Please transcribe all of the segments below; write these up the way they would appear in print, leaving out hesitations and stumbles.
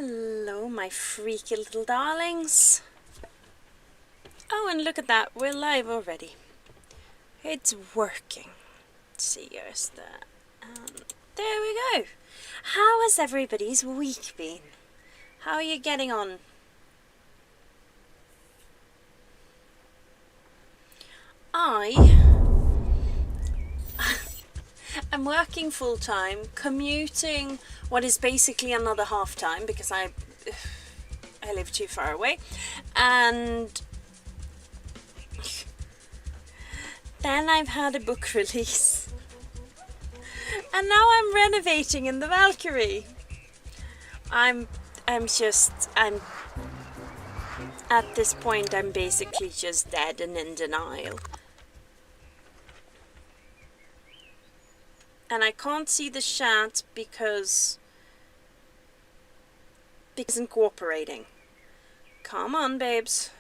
Hello, my freaky little darlings. Oh, and look at that, we're live already. It's working. Let's see, here's there we go. How has everybody's week been? How are you getting on? I'm working full-time, commuting what is basically another half-time because I live too far away, and then I've had a book release, and now I'm renovating in the Valkyrie. I'm at this point I'm basically just dead and in denial. And I can't see the chat because it isn't cooperating. Come on, babes.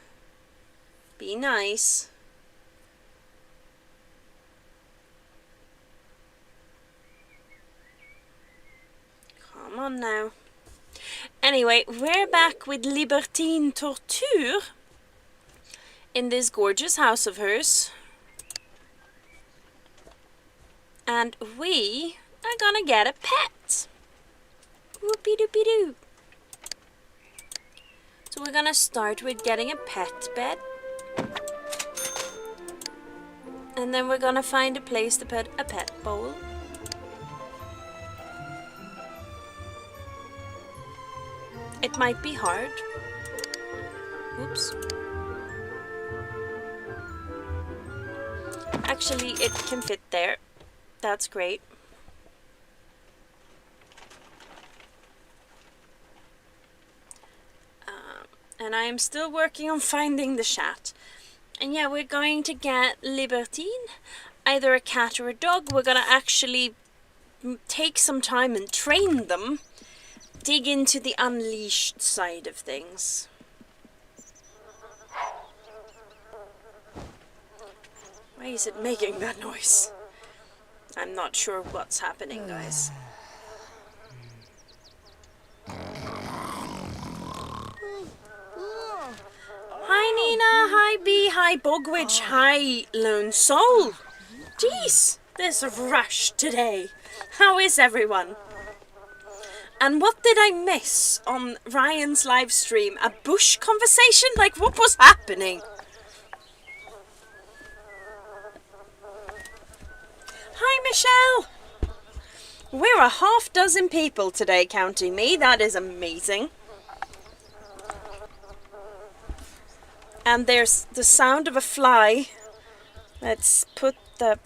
Be nice. Come on now. Anyway, we're back with Libertine Torture in this gorgeous house of hers. And we are gonna get a pet. Whoopie-doopie-doo. So we're gonna start with getting a pet bed. And then we're gonna find a place to put a pet bowl. It might be hard. Oops. Actually, it can fit there. That's great. And I am still working on finding the chat. And yeah, we're going to get Libertine, either a cat or a dog. We're going to actually take some time and train them, dig into the unleashed side of things. Why is it making that noise? I'm not sure what's happening, guys. Hi Nina, hi Bee, hi Bogwitch, hi Lone Soul. Jeez, this rush today. How is everyone? And what did I miss on Ryan's live stream? A bush conversation? Like, what was happening? Hi Michelle! We're a half dozen people today, counting me. That is amazing. And there's the sound of a fly. Let's put the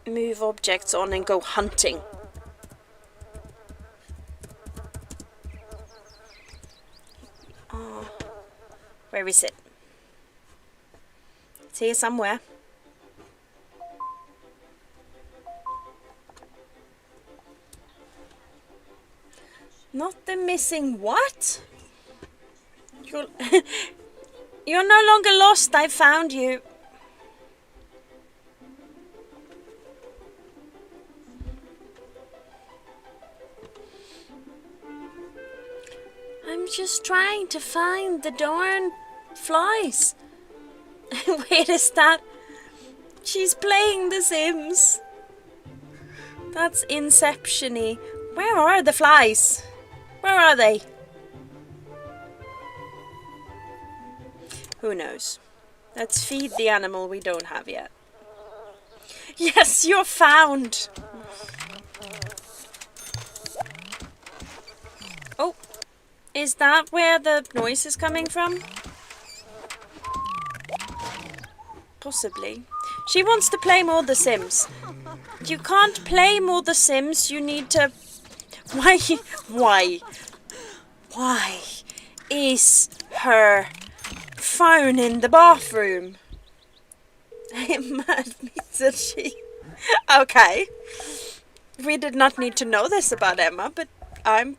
move objects on and go hunting. Oh, where is it? It's here somewhere. Not the missing what? You're no longer lost, I found you. I'm just trying to find the darn flies. Wait, is that? She's playing The Sims. That's Inception-y. Where are the flies? Where are they? Who knows? Let's feed the animal we don't have yet. Yes, you're found! Oh, is that where the noise is coming from? Possibly. She wants to play more The Sims. You can't play more The Sims, you need to... Why is her phone in the bathroom? Emma admits that she... Okay. We did not need to know this about Emma, but I'm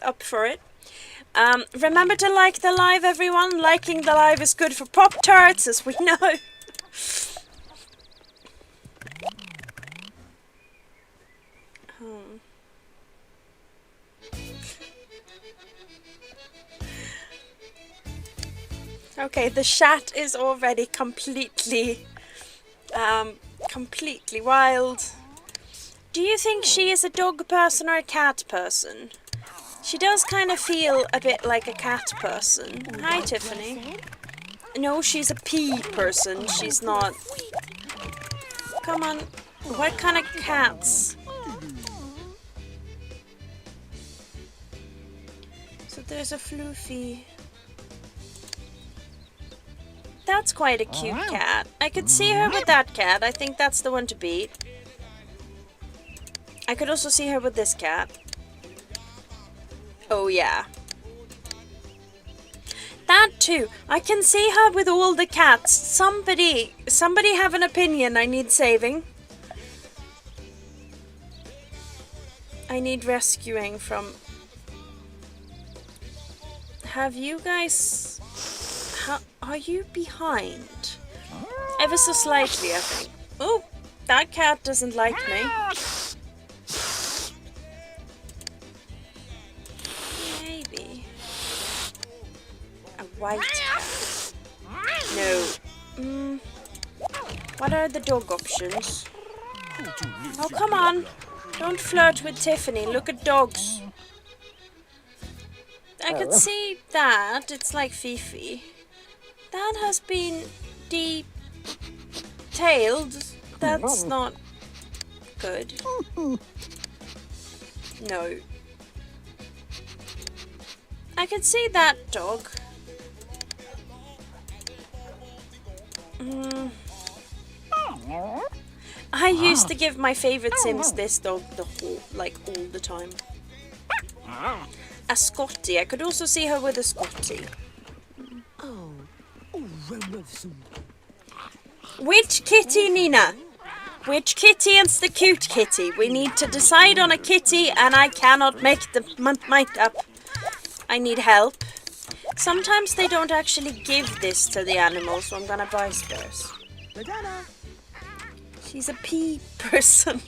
up for it. Remember to like the live, everyone. Liking the live is good for Pop-Tarts, as we know. Okay, the chat is already completely wild. Do you think she is a dog person or a cat person? She does kind of feel a bit like a cat person. Hi, Tiffany. No, she's a pea person. She's not. Come on. What kind of cats? So there's a floofy. That's quite a cute cat. I could see her with that cat. I think that's the one to beat. I could also see her with this cat. Oh yeah. That too. I can see her with all the cats. Somebody have an opinion. I need saving. I need rescuing from... Have you guys... Are you behind? Ever so slightly, I think. Oh, that cat doesn't like me. Maybe. A white cat. No. What are the dog options? Oh, come on. Don't flirt with Tiffany. Look at dogs. I could see that. It's like Fifi. That has been detailed. That's not good. No. I could see that dog. I used to give my favorite Sims this dog all the time. A Scotty. I could also see her with a Scotty. Which kitty, Nina? Which kitty is the cute kitty? We need to decide on a kitty and I cannot make the mind up. I need help. Sometimes they don't actually give this to the animals, so I'm gonna buy spares. She's a pea person.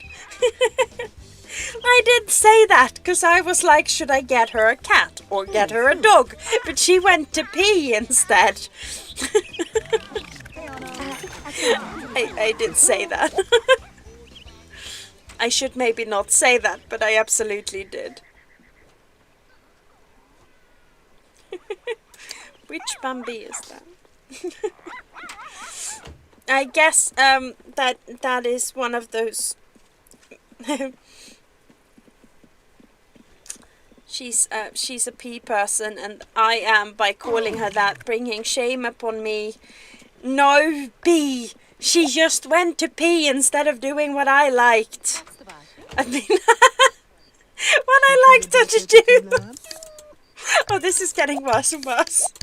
I did say that because I was like, should I get her a cat or get her a dog? But she went to pea instead. I did say that. I should maybe not say that, but I absolutely did. Which Bambi is that? I guess that is one of those. She's a pea person, and I am, by calling her that, bringing shame upon me. No, bee. She just went to pee instead of doing what I liked. I mean, what I liked her to do. Oh, this is getting worse and worse.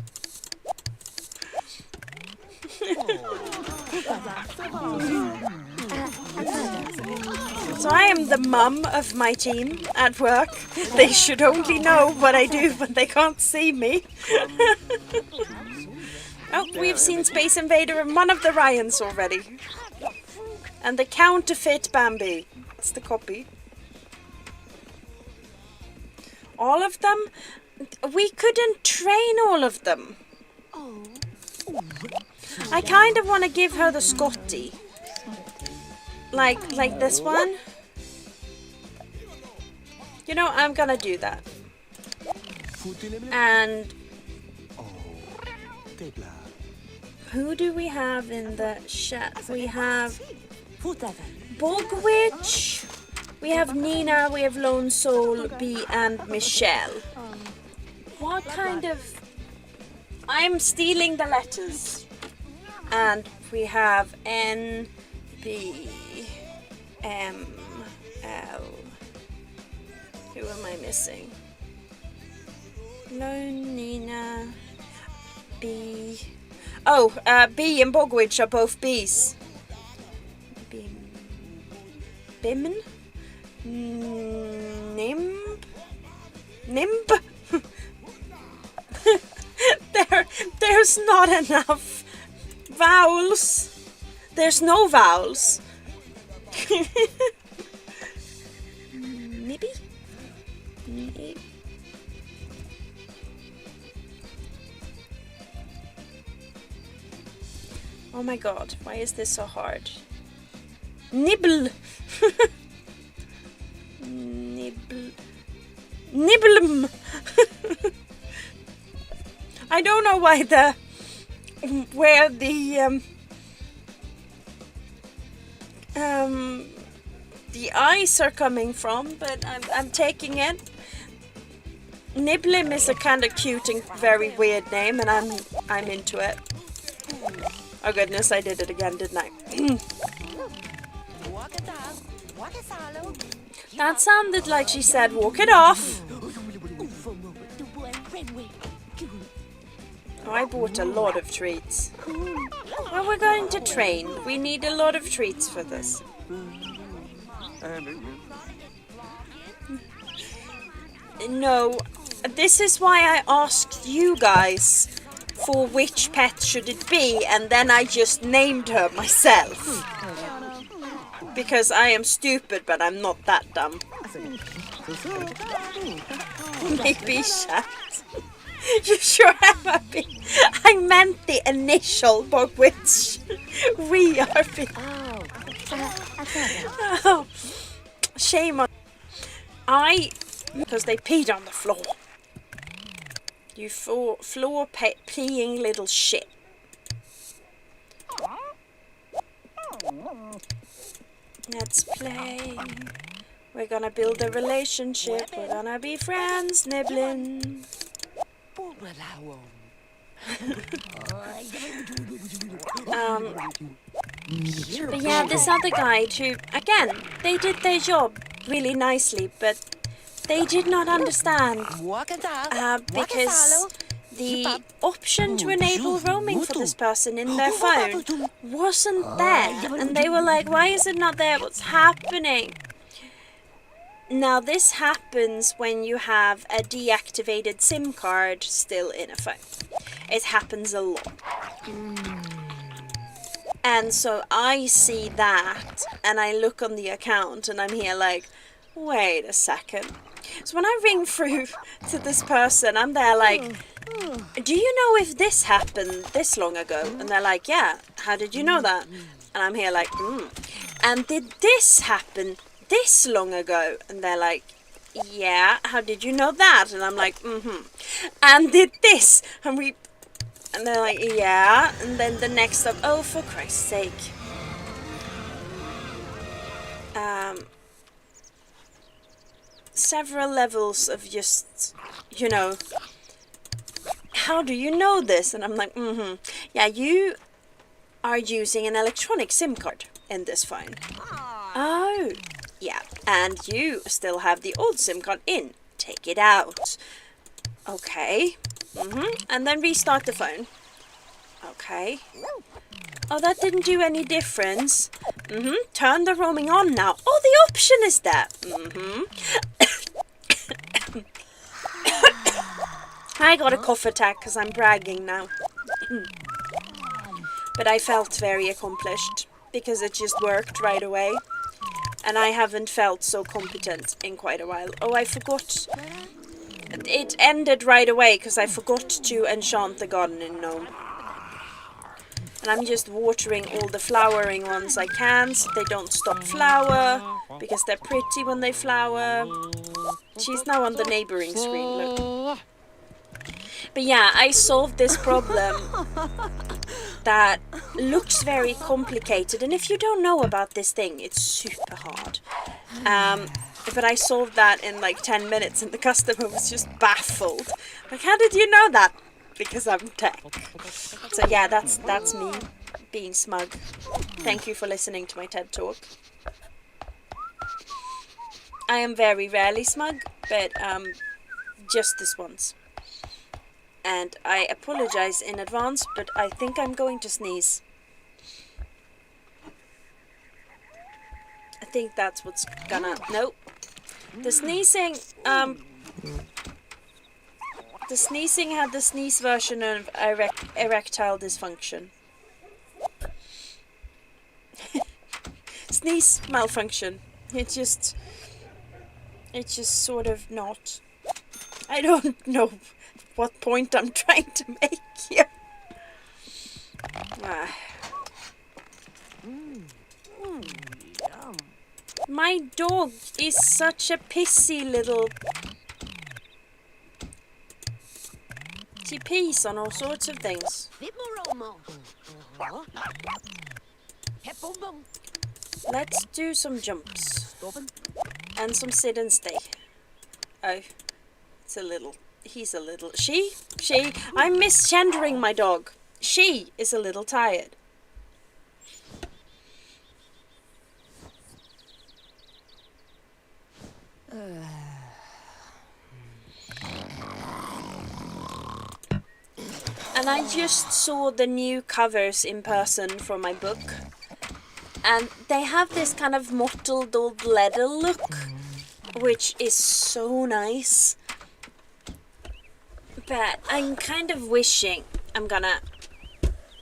So I am the mum of my team at work. They should only know what I do when they can't see me. Oh, we've seen Space Invader and one of the Ryans already. And the counterfeit Bambi. It's the copy. All of them? We couldn't train all of them. I kind of want to give her the Scotty. Like this one. You know, I'm gonna do that. And who do we have in the chat? We have Bogwitch, we have Nina, we have Lone Soul, B, and Michelle. What kind of... I'm stealing the letters. And we have N, B, M, L. Who am I missing? Lone, Nina, B. Oh, B and Bogwitch are both Bs. Bimmen? Nimb? There's not enough vowels. There's no vowels. Maybe? Oh my god, why is this so hard? Nibble! Nibble. Nibblem! I don't know why where the eyes are coming from, but I'm taking it. Niblim is a kind of cute and very weird name, and I'm into it. Oh goodness, I did it again, didn't I? That sounded like she said, walk it off. Oh, I bought a lot of treats. Well, we're going to train. We need a lot of treats for this. No, this is why I asked you guys for which pet should it be, and then I just named her myself. Because I am stupid, but I'm not that dumb. Maybe chat. You sure am a bit. I meant the initial by which we are being. Oh, shame on. Because they peed on the floor. You floor peeing little shit. Let's play. We're gonna build a relationship. We're gonna be friends, nibbling. But yeah, this other guy too. Again, they did their job really nicely, but they did not understand because the option to enable roaming for this person in their phone wasn't there, and they were like, why is it not there? What's happening? Now this happens when you have a deactivated SIM card still in a phone. It happens a lot. And so I see that and I look on the account and I'm here like, wait a second. So when I ring through to this person, I'm there like, do you know if this happened this long ago? And they're like, yeah. How did you know that? And I'm here like, And did this happen this long ago? And they're like, yeah. How did you know that? And I'm like, And did this? And they're like, yeah. And then the next up, oh, for Christ's sake. Several levels of just, you know, how do you know this? And I'm like, yeah, you are using an electronic SIM card in this phone. Oh, yeah. And you still have the old SIM card in. Take it out. Okay. And then restart the phone. Okay. Oh, that didn't do any difference. Turn the roaming on now. Oh, the option is there. I got a cough attack because I'm bragging now. But I felt very accomplished because it just worked right away. And I haven't felt so competent in quite a while. Oh, I forgot. It ended right away because I forgot to enchant the gardening gnome. And I'm just watering all the flowering ones I can so they don't stop flower, because they're pretty when they flower. She's now on the neighboring screen, look. But yeah, I solved this problem that looks very complicated. And if you don't know about this thing, it's super hard. But I solved that in like 10 minutes and the customer was just baffled. Like, how did you know that? Because I'm tech. So yeah, that's me being smug. Thank you for listening to my TED Talk. I am very rarely smug, but just this once. And I apologize in advance, but I think I'm going to sneeze. I think that's what's gonna... Nope. The sneezing... The sneezing had the sneeze version of erectile dysfunction. Sneeze malfunction. It's just sort of not. I don't know what point I'm trying to make here. My dog is such a pissy little... She pees on all sorts of things. Let's do some jumps. And some sit and stay. Oh, it's a little... He's a little... She, I'm misgendering my dog. She is a little tired. And I just saw the new covers in person for my book. And they have this kind of mottled old leather look, which is so nice. But I'm kind of wishing... I'm gonna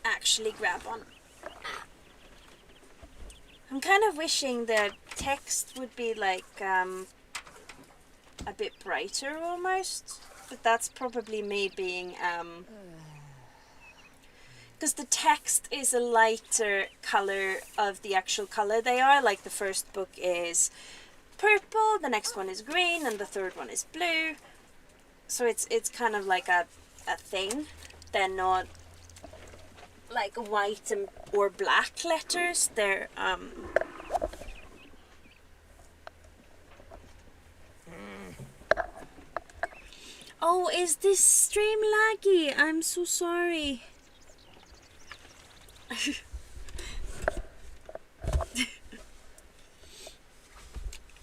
actually grab one. I'm kind of wishing the text would be like a bit brighter almost. But that's probably me being... because the text is a lighter color of the actual color they are. Like the first book is purple, the next one is green, and the third one is blue. So it's kind of like a thing. They're not like white or black letters. They're Oh, is this stream laggy? I'm so sorry.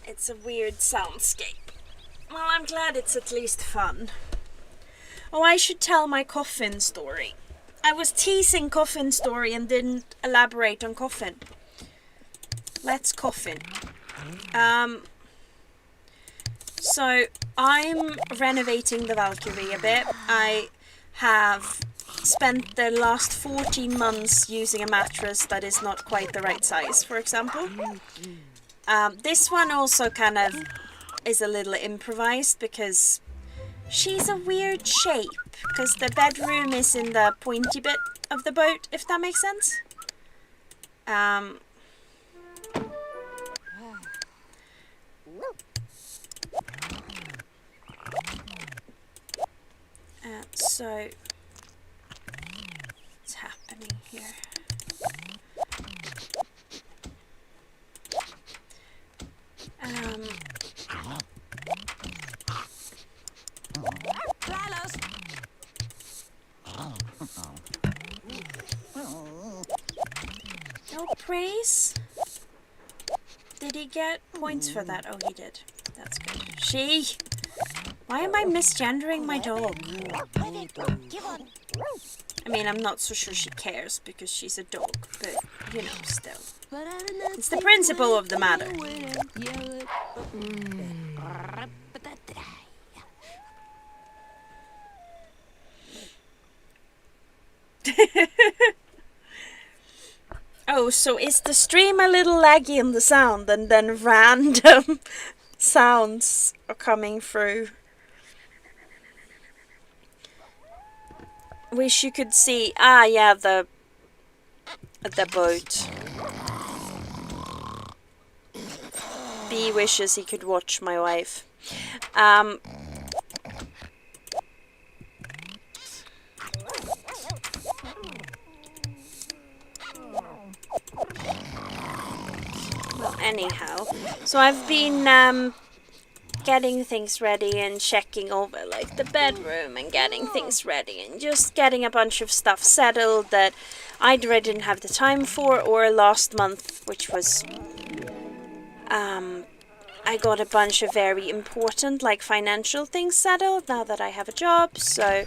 It's a weird soundscape. Well, I'm glad it's at least fun. Oh, I should tell my coffin story. I was teasing coffin story and didn't elaborate on coffin. Let's coffin. So I'm renovating the Valkyrie a bit. I have spent the last 14 months using a mattress that is not quite the right size, for example. This one also kind of is a little improvised because she's a weird shape, because the bedroom is in the pointy bit of the boat, if that makes sense. So what's happening here? No praise? Did he get points for that? Oh, he did. That's good. Why am I misgendering my dog? I mean, I'm not so sure she cares because she's a dog, but, you know, still. It's the principle of the matter. Oh, so is the stream a little laggy in the sound and then random sounds are coming through? Wish you could see. Ah, yeah, the boat. B wishes he could watch my wife. Well, anyhow, so I've been getting things ready and checking over like the bedroom and getting things ready and just getting a bunch of stuff settled that I didn't have the time for, or last month, which was I got a bunch of very important like financial things settled now that I have a job, so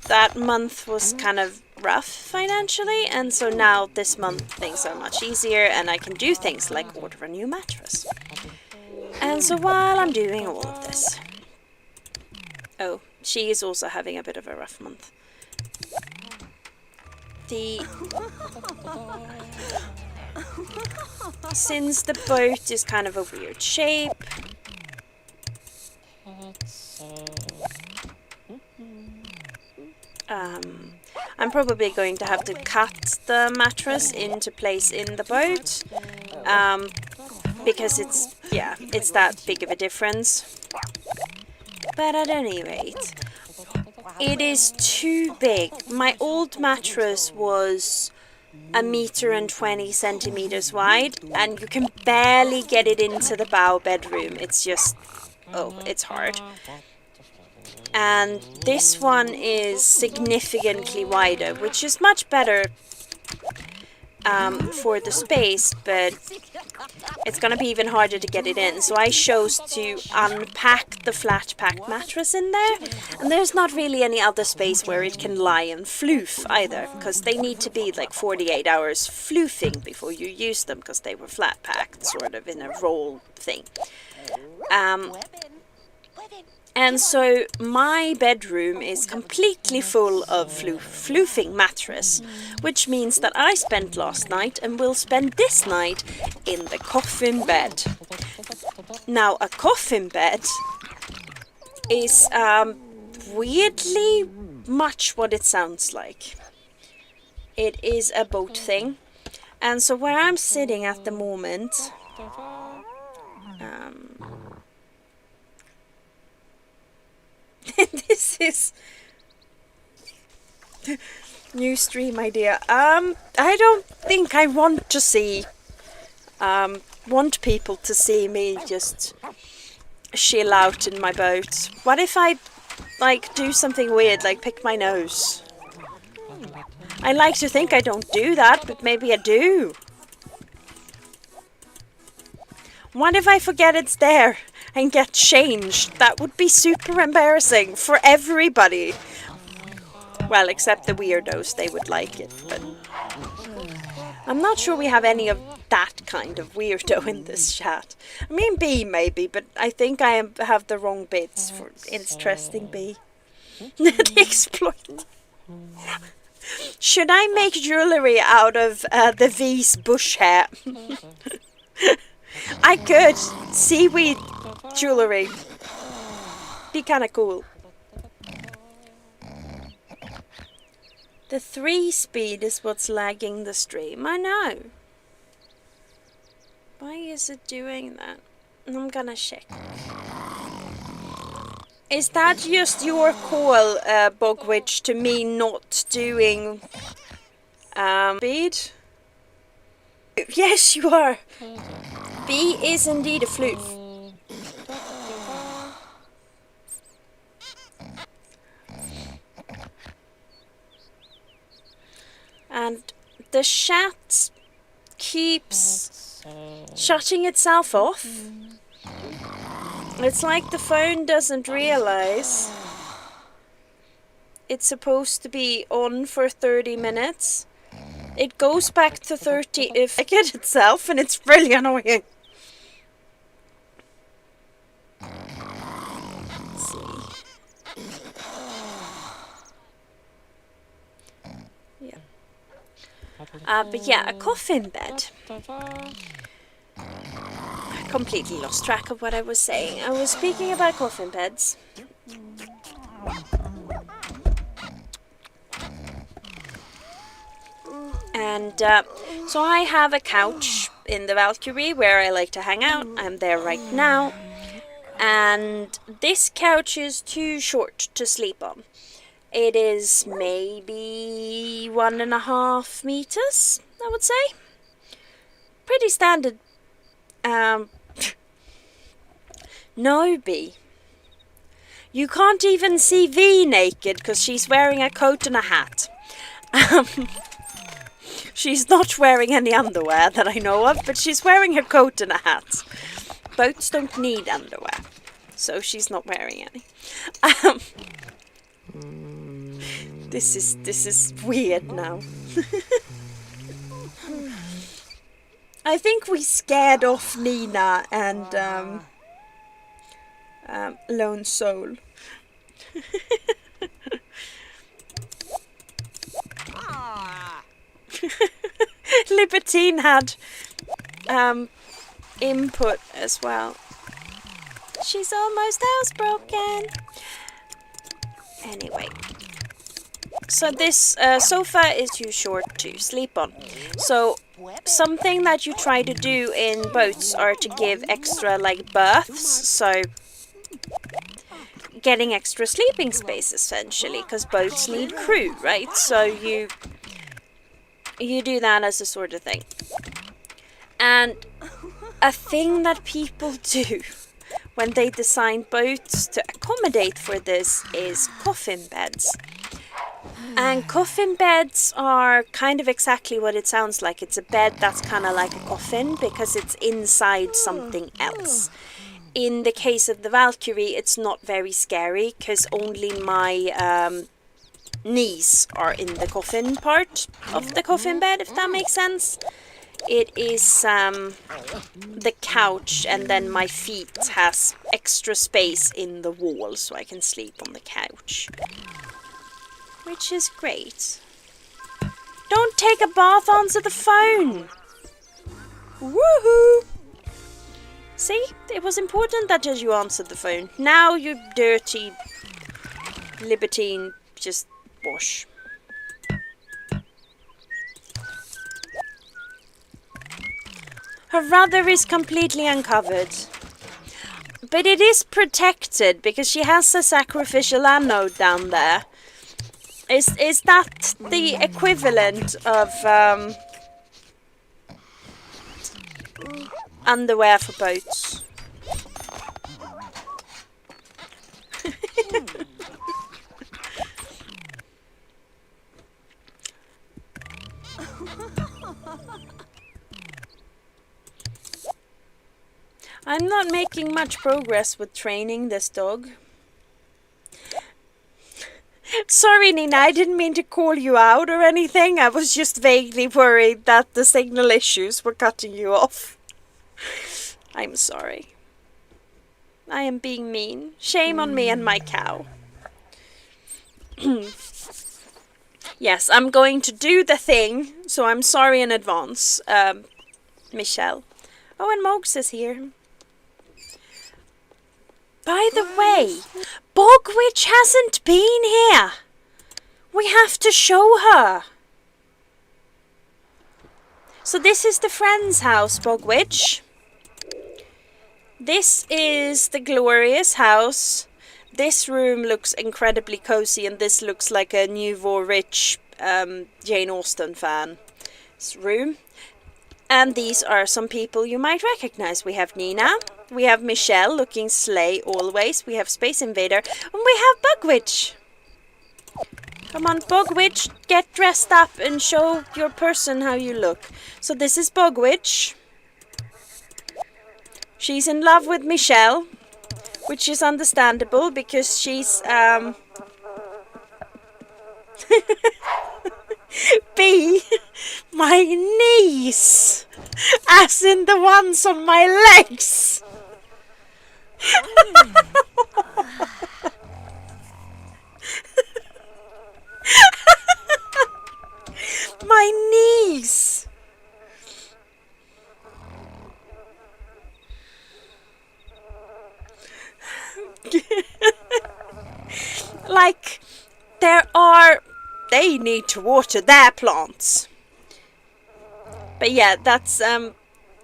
that month was kind of rough financially, and so now this month things are much easier and I can do things like order a new mattress. And so while I'm doing all of this... Oh, she is also having a bit of a rough month. Since the boat is kind of a weird shape... I'm probably going to have to cut the mattress into place in the boat, because it's that big of a difference. But at any rate, it is too big. My old mattress was 1.20 meters wide, and you can barely get it into the bow bedroom. It's just, it's hard. And this one is significantly wider, which is much better for the space, but it's gonna be even harder to get it in. So I chose to unpack the flat pack mattress in there, and there's not really any other space where it can lie and floof either, because they need to be like 48 hours floofing before you use them, because they were flat packed sort of in a roll thing. And so my bedroom is completely full of floofing mattress, which means that I spent last night and will spend this night in the coffin bed. Now, a coffin bed is weirdly much what it sounds like. It is a boat thing. And so where I'm sitting at the moment, this is new stream idea. I don't think I want to see want people to see me just chill out in my boat. What if I like do something weird, like pick my nose? I like to think I don't do that, but maybe I do. What if I forget it's there and get changed? That would be super embarrassing for everybody. Well, except the weirdos, they would like it, but I'm not sure we have any of that kind of weirdo in this chat. I mean, B maybe, but I think I have the wrong bits for interesting B. The exploit. Should I make jewellery out of the V's bush hair? I could. Seaweed jewellery. Be kind of cool. The 3-speed is what's lagging the stream. I know. Why is it doing that? I'm gonna check. Is that just your call, Bogwitch, to me not doing speed? Yes, you are. B is indeed a floof. And the chat keeps shutting itself off. It's like the phone doesn't realize it's supposed to be on for 30 minutes. It goes back to 30 if I get itself, and it's really annoying. Let's see. Yeah. But yeah, a coffin bed. I completely lost track of what I was saying. I was speaking about coffin beds. And so I have a couch in the Valkyrie where I like to hang out. I'm there right now. And this couch is too short to sleep on. It is maybe 1.5 meters, I would say. Pretty standard. No, B. You can't even see V naked because she's wearing a coat and a hat. She's not wearing any underwear that I know of, but she's wearing a coat and a hat. Boats don't need underwear, so she's not wearing any. This is weird now. I think we scared off Nina and Lone Soul. Libertine had input as well. She's almost housebroken. Anyway, So this sofa is too short to sleep on. So something that you try to do in boats are to give extra like berths. So getting extra sleeping space essentially, because boats need crew, right? So you do that as a sort of thing. And a thing that people do when they design boats to accommodate for this is coffin beds. And coffin beds are kind of exactly what it sounds like. It's a bed that's kind of like a coffin because it's inside something else. In the case of the Valkyrie, it's not very scary because only my knees are in the coffin part of the coffin bed, if that makes sense. It is the couch, and then my feet has extra space in the wall so I can sleep on the couch. Which is great. Don't take a bath, answer the phone! Woohoo! See, it was important that you answered the phone. Now you dirty libertine, just wash. Her rudder is completely uncovered. But it is protected because she has a sacrificial anode down there. Is that the equivalent of underwear for boats? I'm not making much progress with training this dog. Sorry, Nina, I didn't mean to call you out or anything. I was just vaguely worried that the signal issues were cutting you off. I'm sorry. I am being mean. Shame on me and my cow. Yes, I'm going to do the thing, so I'm sorry in advance, Michelle. Oh, and Mogs is here. By the way, Bogwitch hasn't been here. We have to show her. So this is the friend's house, Bogwitch. This is the glorious house. This room looks incredibly cozy, and this looks like a nouveau rich Jane Austen fan's room. And these are some people you might recognize. We have Nina, we have Michelle looking slay always, we have Space Invader, and we have Bogwitch. Come on, Bogwitch, get dressed up and show your person how you look. So this is Bogwitch. She's in love with Michelle, which is understandable because she's B, my niece, as in the ones on my legs. My niece. Like, they need to water their plants. But yeah, that's,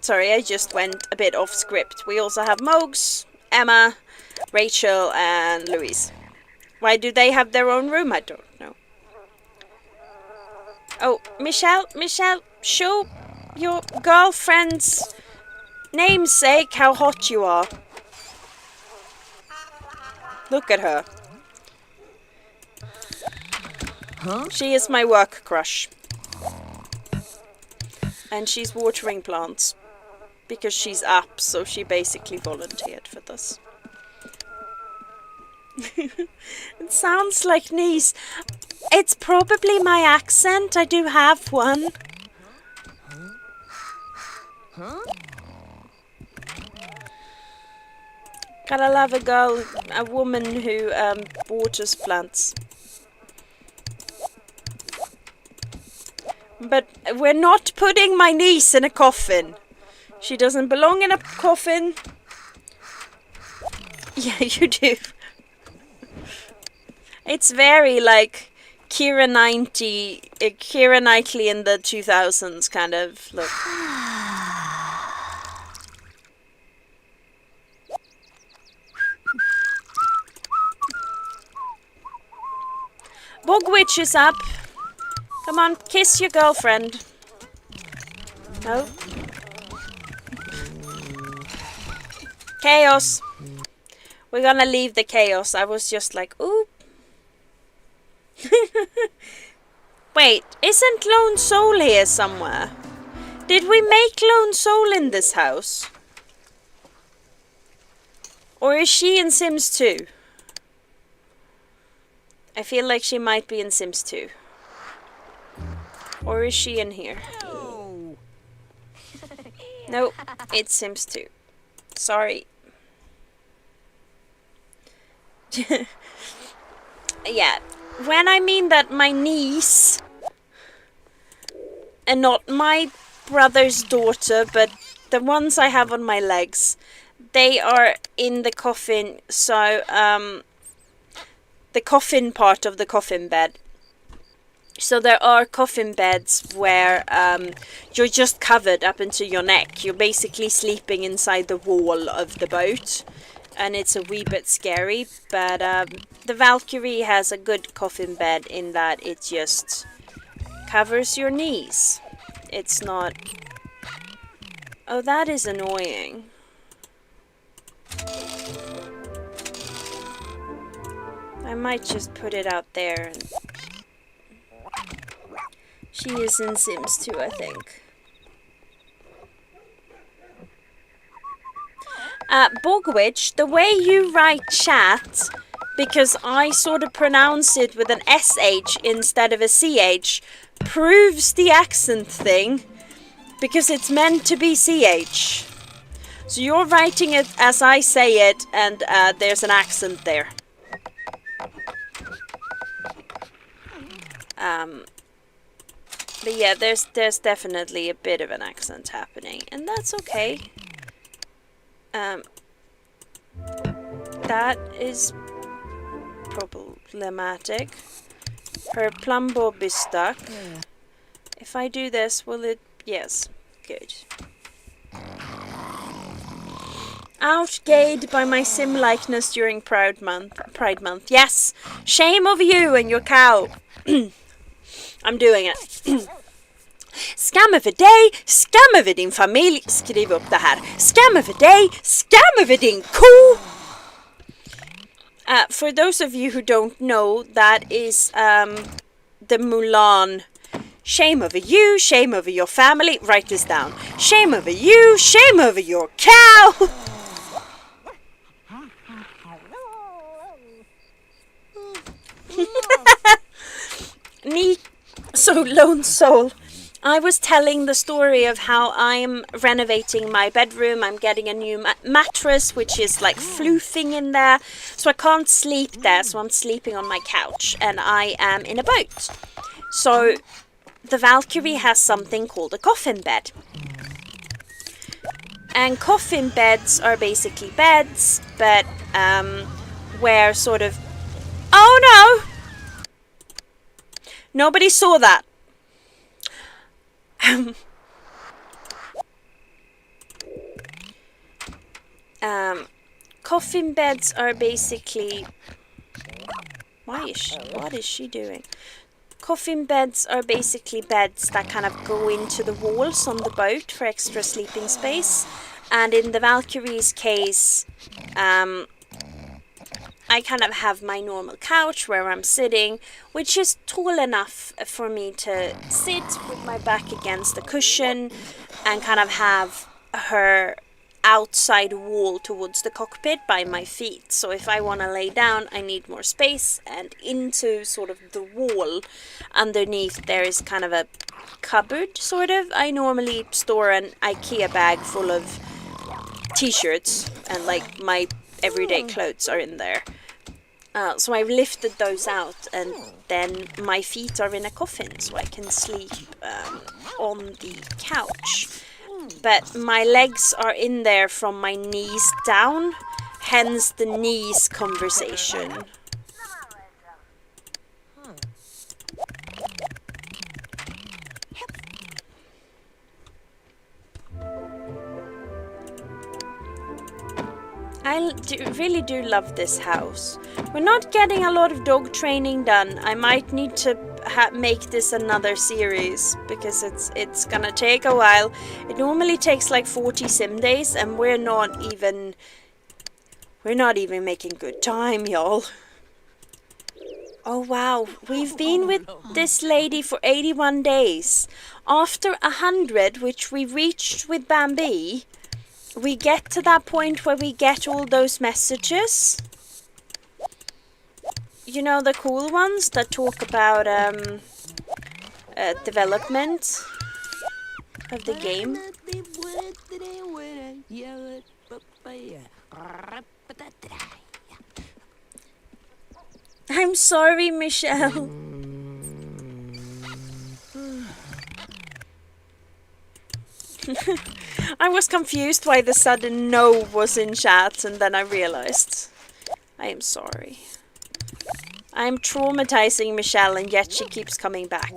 sorry, I just went a bit off script. We also have Mogs, Emma, Rachel, and Louise. Why do they have their own room? I don't know. Oh, Michelle, show your girlfriend's namesake how hot you are. Look at her. Huh? She is my work crush. And she's watering plants. Because she's up, so she basically volunteered for this. It sounds like niece. It's probably my accent. I do have one. Huh? Gotta love a woman who waters plants. But we're not putting my niece in a coffin. She doesn't belong in a coffin. Yeah, you do. It's very, like, Keira Knightley in the 2000s kind of look. Bogwitch is up. Come on, kiss your girlfriend. No? Chaos. We're gonna leave the chaos. I was just like, ooh. Wait, isn't Lone Soul here somewhere? Did we make Lone Soul in this house? Or is she in Sims 2? I feel like she might be in Sims 2. Or is she in here? Nope, it's Sims 2. Sorry. Yeah, when I mean that my niece, and not my brother's daughter, but the ones I have on my legs, they are in the coffin, so, the coffin part of the coffin bed. So there are coffin beds where you're just covered up into your neck. You're basically sleeping inside the wall of the boat. And it's a wee bit scary. But the Valkyrie has a good coffin bed in that it just covers your knees. It's not... Oh, that is annoying. I might just put it out there. She is in Sims 2, I think. Bogwitch, the way you write chat, because I sort of pronounce it with an SH instead of a CH, proves the accent thing, because it's meant to be CH. So you're writing it as I say it, and there's an accent there. But yeah, there's definitely a bit of an accent happening, and that's okay. That is problematic. Her plumb bob is stuck. If I do this, will it... Yes, good. Outgayed by my sim likeness during Pride Month. Yes! Shame over you and your cow. I'm doing it. Skam över dig, skam över din familj. Skriv upp det här. Skam över dig, skam över din ko. For those of you who don't know, that is the Mulan. Shame over you, shame over your family. Write this down. Shame over you, shame over your cow. So Lone Soul. I was telling the story of how I'm renovating my bedroom. I'm getting a new mattress, which is like floofing in there. So I can't sleep there, so I'm sleeping on my couch. And I am in a boat. So the Valkyrie has something called a coffin bed. And coffin beds are basically beds, but where sort of... Oh no! Nobody saw that. Coffin beds are basically... What is she doing? Coffin beds are basically beds that kind of go into the walls on the boat for extra sleeping space. And in the Valkyrie's case, I kind of have my normal couch where I'm sitting, which is tall enough for me to sit with my back against the cushion and kind of have her outside wall towards the cockpit by my feet. So if I want to lay down, I need more space, and into sort of the wall underneath there is kind of a cupboard, sort of. I normally store an IKEA bag full of t-shirts, and like my everyday clothes are in there. So I've lifted those out, and then my feet are in a coffin, so I can sleep on the couch. But my legs are in there from my knees down, hence the knees conversation. really do love this house. We're not getting a lot of dog training done. I might need to make this another series because it's gonna take a while. It normally takes like 40 sim days, and we're not even making good time, y'all. Oh wow, we've been with this lady for 81 days. After 100, which we reached with Bambi, we get to that point where we get all those messages. You know, the cool ones that talk about development of the game. I'm sorry, Michelle. I was confused why the sudden no was in chat, and then I realized. I am sorry. I am traumatizing Michelle, and yet she keeps coming back.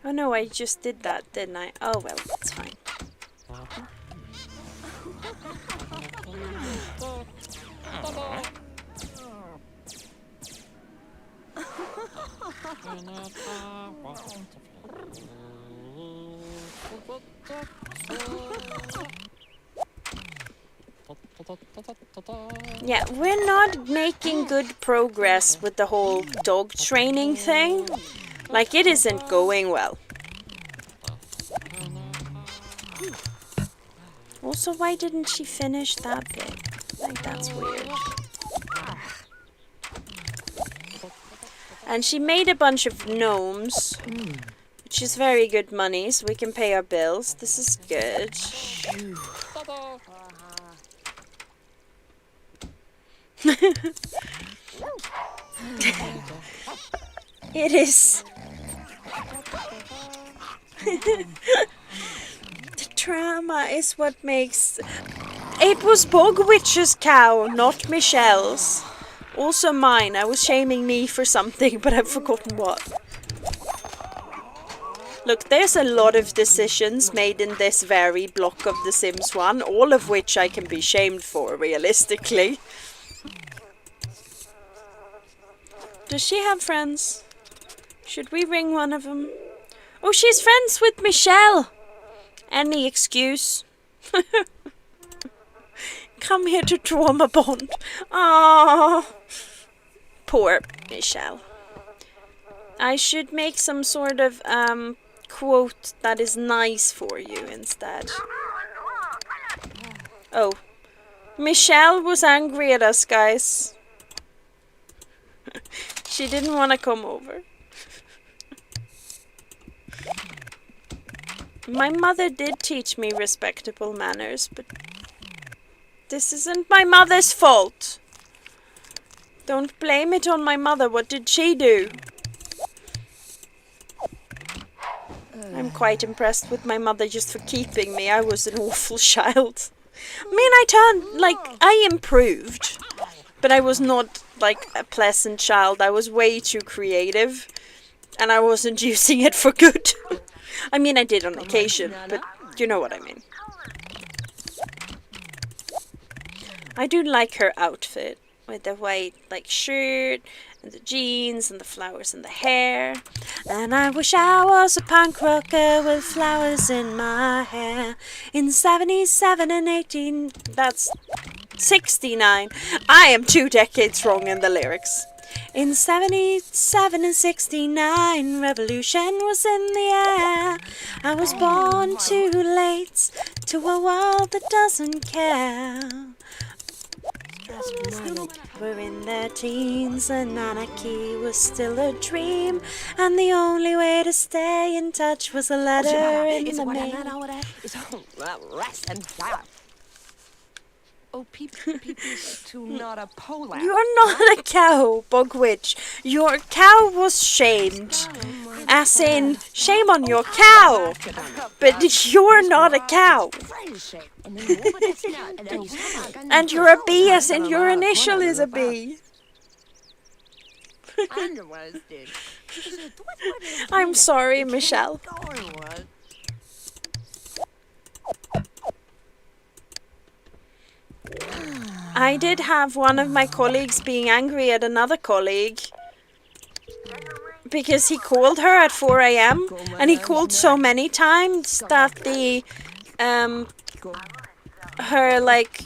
Oh no, I just did that, didn't I? Oh well, that's fine. Yeah, we're not making good progress with the whole dog training thing. Like, it isn't going well. Also, why didn't she finish that bit? Like, that's weird. And she made a bunch of gnomes, which is very good money, so we can pay our bills. This is good. It is. The drama is what makes... It was Bogwitch's cow, not Michelle's. Also mine. I was shaming me for something, but I've forgotten what. Look, there's a lot of decisions made in this very block of The Sims 1, all of which I can be shamed for, realistically. Does she have friends? Should we ring one of them? Oh, she's friends with Michelle! Any excuse. Come here to trauma bond. Ah, poor Michelle. I should make some sort of quote that is nice for you instead. Oh, Michelle was angry at us, guys. She didn't want to come over. My mother did teach me respectable manners, but this isn't my mother's fault. Don't blame it on my mother. What did she do? I'm quite impressed with my mother just for keeping me. I was an awful child. I mean, I improved, but I was not like a pleasant child. I was way too creative, and I wasn't using it for good. I mean, I did on occasion, but you know what I mean. I do like her outfit with the white shirt and the jeans and the flowers in the hair. And I wish I was a punk rocker with flowers in my hair. In 77 and 18, that's 69. I am 2 decades wrong in the lyrics. In 77 and 69, revolution was in the air. I was born too late to a world that doesn't care. We're in their teens and anarchy was still a dream, and the only way to stay in touch was a letter in the mail. Oh, people to not a Poland. You're not a cow, Bugwitch. Your cow was shamed. As in, shame on your cow. But you're not a cow. And you're a bee, as in your initial is a bee. I'm sorry, Michelle. I did have one of my colleagues being angry at another colleague because he called her at 4 a.m. and he called so many times that the her like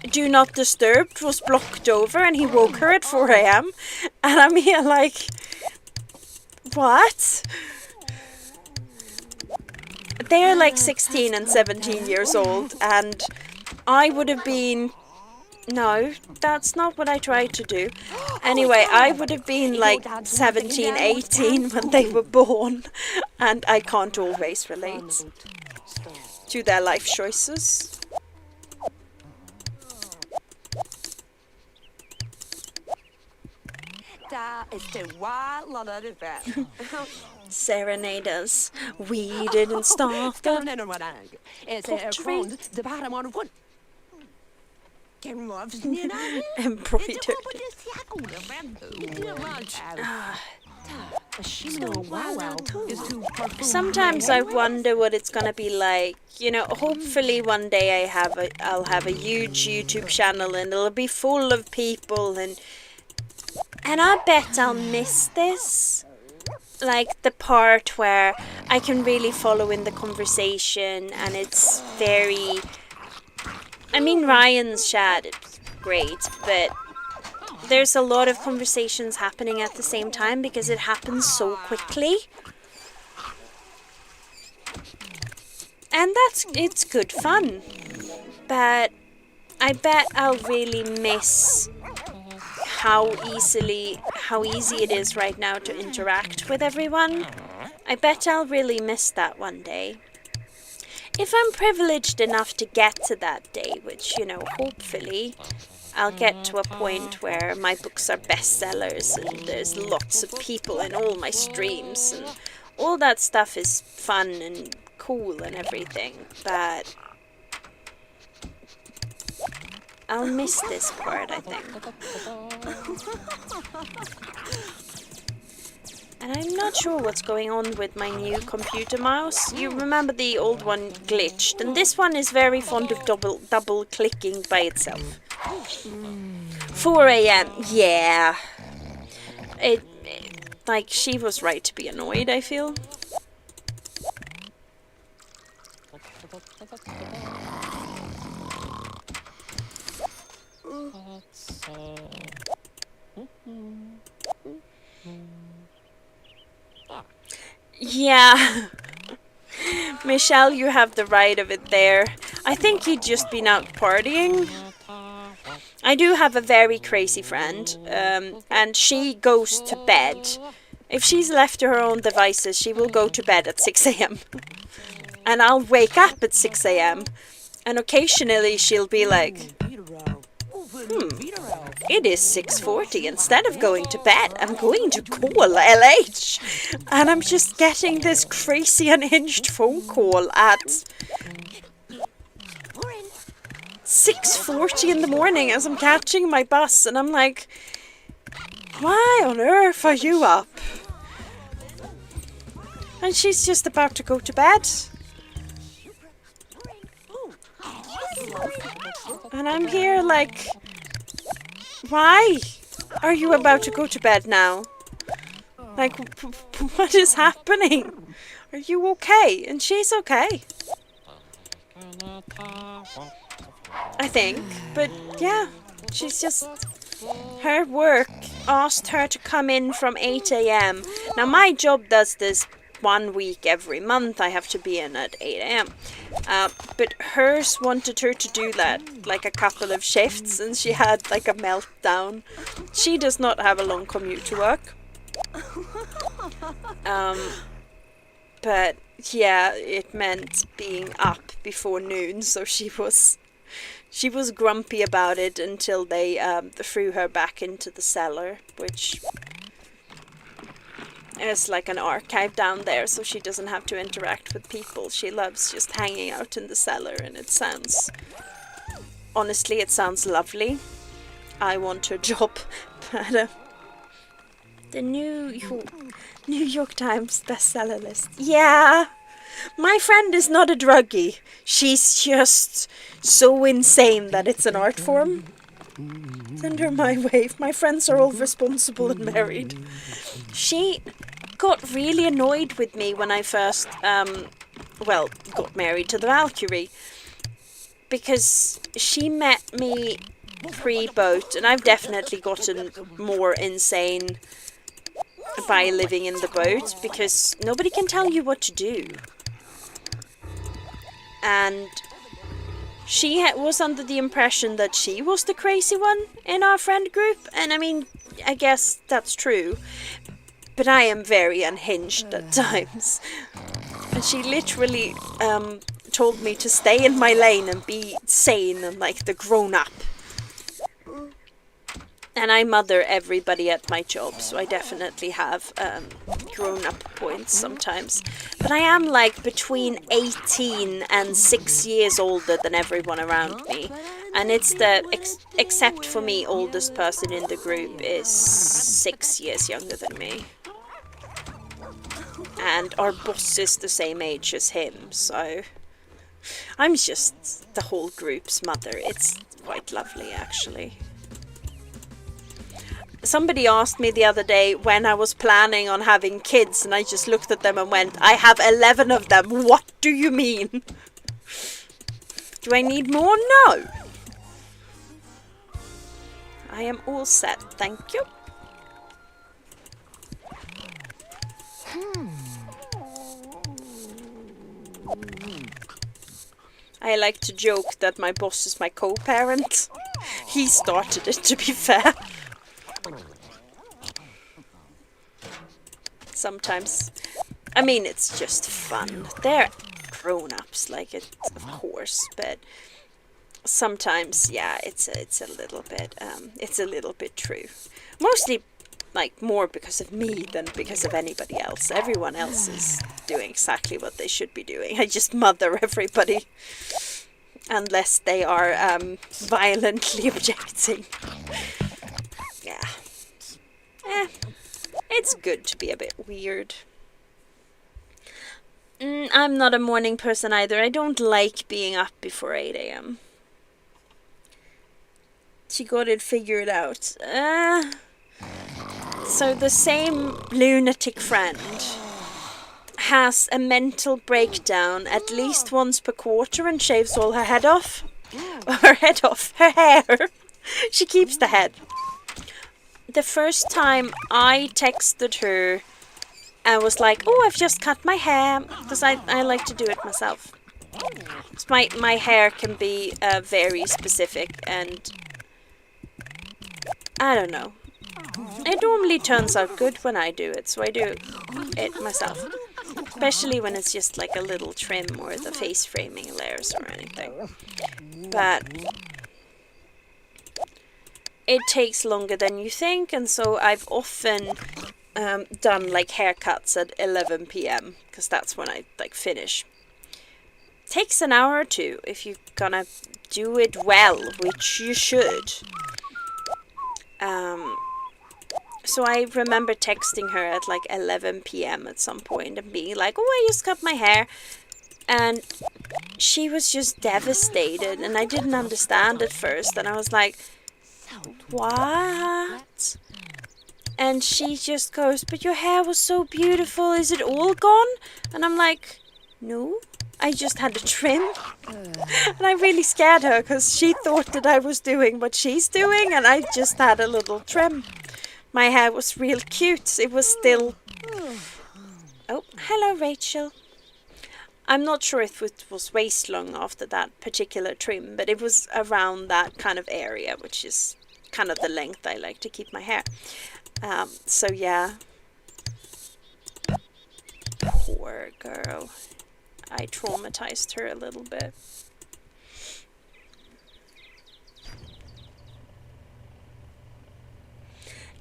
do not disturb was blocked over, and he woke her at 4 a.m. and I'm here like, what? They're like 16 and 17 years old, and I would have been... No, that's not what I tried to do. Anyway, I would have been like 17, 18 when they were born, and I can't always relate to their life choices. Serenaders, we didn't start the embroidered. Sometimes I wonder what it's gonna be like. You know, hopefully one day I'll have a huge YouTube channel and it'll be full of people, and I bet I'll miss this. Like the part where I can really follow in the conversation, and it's very... I mean, Ryan's chat is great, but there's a lot of conversations happening at the same time because it happens so quickly. And it's good fun. But I bet I'll really miss how easy it is right now to interact with everyone. I bet I'll really miss that one day. If I'm privileged enough to get to that day, which, you know, hopefully I'll get to a point where my books are bestsellers and there's lots of people in all my streams and all that stuff is fun and cool and everything, but I'll miss this part, I think. And I'm not sure what's going on with my new computer mouse. You remember the old one glitched, and this one is very fond of double clicking by itself. 4 a.m. Yeah. Like, she was right to be annoyed, I feel. Yeah. Michelle, you have the right of it there. I think he'd just been out partying. I do have a very crazy friend, and she goes to bed. If she's left to her own devices, she will go to bed at 6 a.m. And I'll wake up at 6 a.m. And occasionally she'll be like, it is 6:40. Instead of going to bed, I'm going to call LH. And I'm just getting this crazy unhinged phone call at 6:40 in the morning as I'm catching my bus. And I'm like, why on earth are you up? And she's just about to go to bed. And I'm here like, why are you about to go to bed now? Like, what is happening? Are you okay? And she's okay, I think. But yeah, she's just... Her work asked her to come in from 8 a.m. Now my job does this 1 week every month. I have to be in at 8 a.m. But hers wanted her to do that like a couple of shifts, and she had like a meltdown. She does not have a long commute to work. But yeah, it meant being up before noon, so she was She was grumpy about it until they threw her back into the cellar, which is like an archive down there, so she doesn't have to interact with people. She loves just hanging out in the cellar, and it sounds... Honestly, it sounds lovely. I want her job, but the New York Times bestseller list. Yeah, my friend is not a druggie. She's just so insane that it's an art form. Send her my way. My friends are all responsible and married. She got really annoyed with me when I first, got married to the Valkyrie. Because she met me pre-boat, and I've definitely gotten more insane by living in the boat, because nobody can tell you what to do. And she was under the impression that she was the crazy one in our friend group, and I mean, I guess that's true, but I am very unhinged at times. And she literally told me to stay in my lane and be sane and like the grown-up. And I mother everybody at my job, so I definitely have grown-up points sometimes. But I am like between 18 and 6 years older than everyone around me. And it's the, except for me, oldest person in the group is 6 years younger than me. And our boss is the same age as him, so I'm just the whole group's mother. It's quite lovely, actually. Somebody asked me the other day when I was planning on having kids, and I just looked at them and went, I have 11 of them. What do you mean? Do I need more? No. I am all set, thank you. I like to joke that my boss is my co-parent. He started it, to be fair. Sometimes, I mean, it's just fun. They're grown-ups, like it, of course, but sometimes, yeah, it's a little bit true. Mostly, like, more because of me than because of anybody else. Everyone else is doing exactly what they should be doing. I just mother everybody, unless they are violently objecting. Yeah. It's good to be a bit weird. I'm not a morning person either. I don't like being up before 8 a.m. She got it figured out. So the same lunatic friend has a mental breakdown at least once per quarter and shaves all her head off. Her hair. She keeps the head. The first time I texted her and was like, oh, I've just cut my hair, because I like to do it myself. My hair can be very specific, and I don't know. It normally turns out good when I do it, so I do it myself. Especially when it's just like a little trim or the face framing layers or anything. But it takes longer than you think, and so I've often done like haircuts at 11 p.m. because that's when I like finish. Takes an hour or two if you're gonna do it well, which you should. So I remember texting her at like 11 p.m. at some point and being like, oh, I just cut my hair. And she was just devastated, and I didn't understand at first, and I was like, what? And she just goes, but your hair was so beautiful, is it all gone? And I'm like, no, I just had a trim. And I really scared her because she thought that I was doing what she's doing, and I just had a little trim. My hair was real cute. It was still... Oh, hello, Rachel. I'm not sure if it was waist long after that particular trim, but it was around that kind of area, which is kind of the length I like to keep my hair. So yeah. Poor girl. I traumatized her a little bit.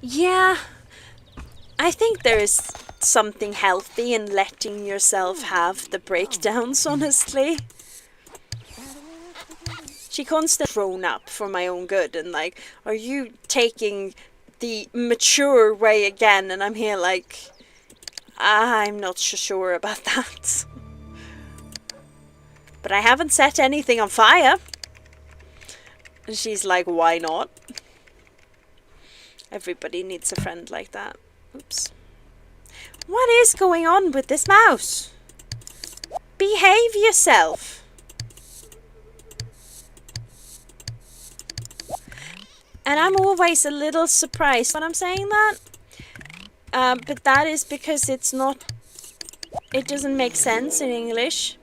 Yeah, I think there is something healthy in letting yourself have the breakdowns, honestly. She constantly grown up for my own good and like, are you taking the mature way again? And I'm here like, I'm not so sure about that. But I haven't set anything on fire. And she's like, why not? Everybody needs a friend like that. Oops. What is going on with this mouse? Behave yourself. And I'm always a little surprised when I'm saying that. But that is because it doesn't make sense in English.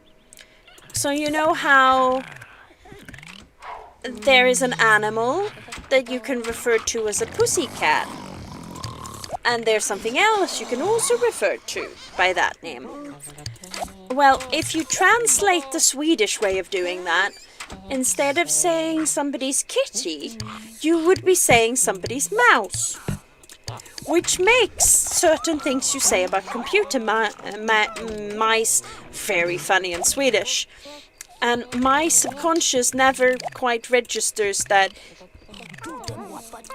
So you know how there is an animal that you can refer to as a pussycat. And there's something else you can also refer to by that name. Well, if you translate the Swedish way of doing that, instead of saying somebody's kitty, you would be saying somebody's mouse. Which makes certain things you say about computer mice very funny in Swedish. And my subconscious never quite registers that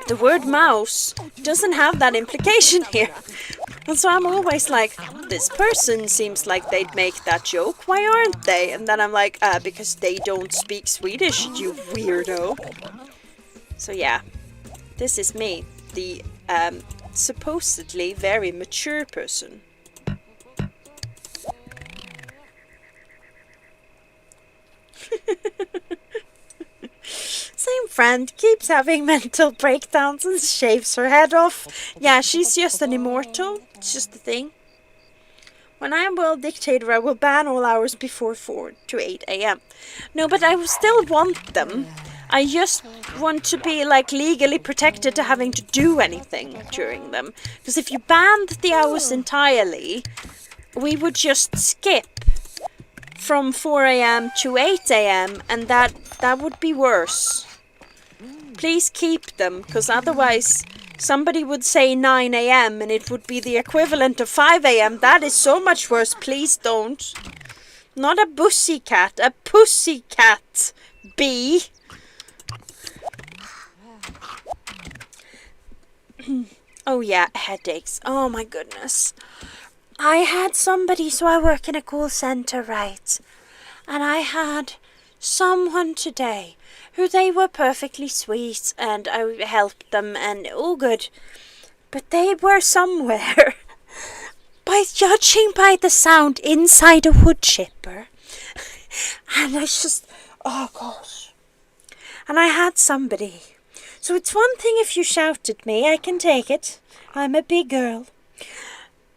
the word mouse doesn't have that implication here. And so I'm always like, this person seems like they'd make that joke. Why aren't they? And then I'm like, because they don't speak Swedish, you weirdo. So yeah, this is me, the supposedly very mature person. Same friend keeps having mental breakdowns and shaves her head off. Yeah, she's just an immortal. It's just the thing. When I am world dictator, I will ban all hours before 4 to 8 a.m. No, but I will still want them. I just want to be like legally protected to having to do anything during them. Because if you banned the hours entirely, we would just skip from 4 a.m. to 8 a.m. and that would be worse. Please keep them, because otherwise somebody would say 9 a.m. and it would be the equivalent of 5 a.m. That is so much worse. Please don't. Not a pussycat, a pussycat. Bee. Oh yeah, headaches. Oh my goodness. I had somebody, so I work in a call center, right? And I had someone today who they were perfectly sweet and I helped them and all good. But they were somewhere, by judging by the sound, inside a wood chipper. And I just, oh gosh. And I had somebody. So it's one thing if you shout at me, I can take it. I'm a big girl.